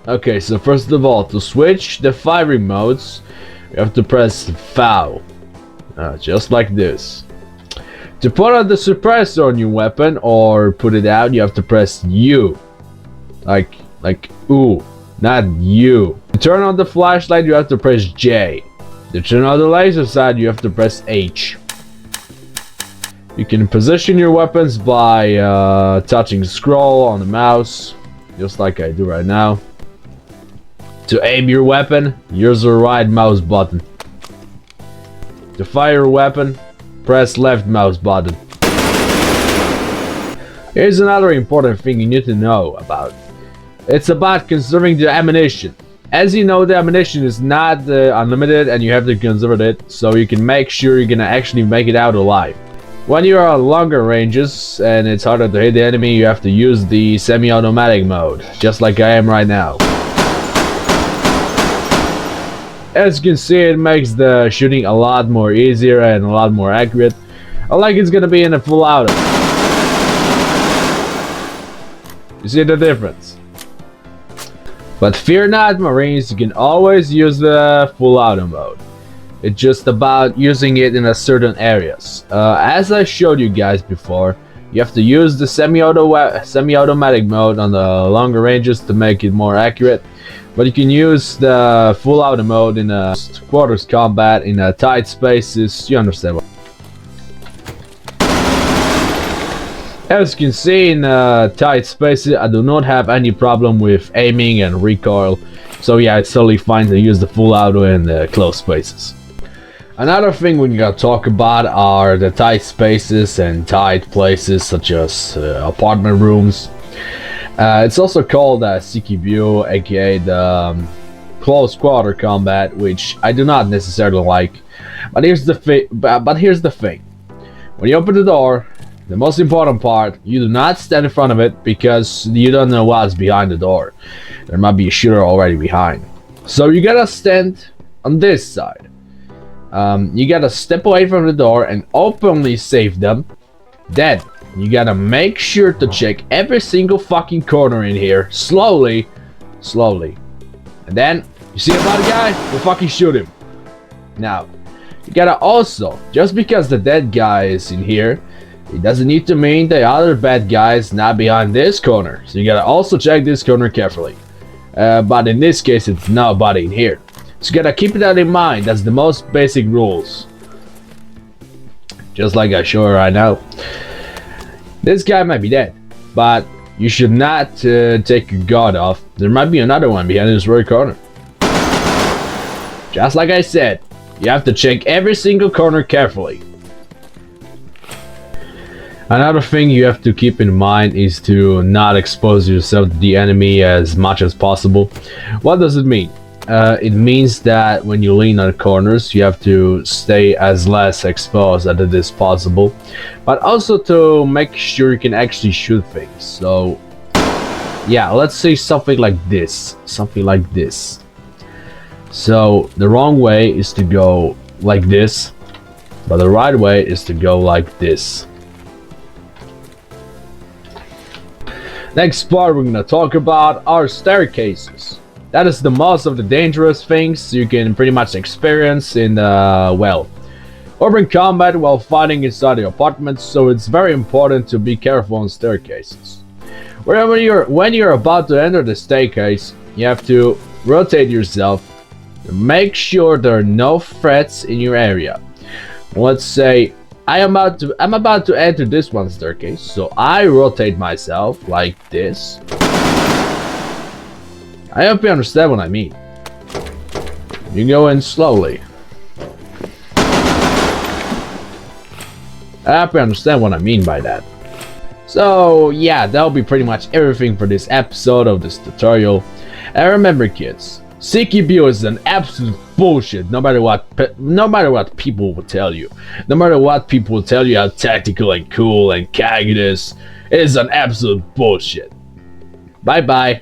Okay, so first of all, to switch the firing modes, you have to press V, just like this. To put on the suppressor on your weapon or put it out, you have to press U, like ooh, not U. To turn on the flashlight, you have to press J. To turn on the laser sight, you have to press H. You can position your weapons by touching scroll on the mouse, just like I do right now. To aim your weapon, use the right mouse button. To fire a weapon, press left mouse button. Here's another important thing you need to know about. It's about conserving the ammunition. As you know, the ammunition is not unlimited and you have to conserve it so you can make sure you're gonna actually make it out alive. When you are on longer ranges and it's harder to hit the enemy, you have to use the semi-automatic mode, just like I am right now. As you can see, it makes the shooting a lot more easier and a lot more accurate, like it's gonna be in a full auto. You see the difference? But fear not, Marines, you can always use the full auto mode. It's just about using it in a certain areas. As I showed you guys before, you have to use the semi-automatic mode on the longer ranges to make it more accurate. But you can use the full auto mode in a quarters combat, in a tight spaces. You understand what? As you can see, in tight spaces, I do not have any problem with aiming and recoil. So yeah, it's totally fine to use the full auto in the close spaces. Another thing we're gonna talk about are the tight spaces and tight places, such as apartment rooms. It's also called HECU, aka the close quarter combat, which I do not necessarily like. But here's the thing: when you open the door, the most important part, you do not stand in front of it because you don't know what's behind the door. There might be a shooter already behind. So you gotta stand on this side. You gotta step away from the door and openly save them. Then you gotta make sure to check every single fucking corner in here slowly. And then you see a bad guy, you fucking shoot him. Now you gotta also, just because the dead guy is in here, it doesn't need to mean the other bad guy is not behind this corner. So you gotta also check this corner carefully. But in this case, it's nobody in here. So you gotta keep that in mind. That's the most basic rules. Just like I show you right now. This guy might be dead, but you should not take your guard off. There might be another one behind this very corner. Just like I said, you have to check every single corner carefully. Another thing you have to keep in mind is to not expose yourself to the enemy as much as possible. What does it mean? It means that when you lean on corners, you have to stay as less exposed as it is possible, but also to make sure you can actually shoot things. So yeah, let's say something like this. So the wrong way is to go like this, but the right way is to go like this. Next part we're gonna talk about are staircases. That is the most of the dangerous things you can pretty much experience in urban combat while fighting inside the apartments, so it's very important to be careful on staircases. When you're about to enter the staircase, you have to rotate yourself to make sure there are no threats in your area. Let's say I'm about to enter this one staircase, so I rotate myself like this. I hope you understand what I mean. You go in slowly. I hope you understand what I mean by that. So yeah, that'll be pretty much everything for this episode of this tutorial. And remember kids, HECU is an absolute bullshit no matter what people will tell you. No matter what people will tell you how tactical and cool and CAG it is an absolute bullshit. Bye bye.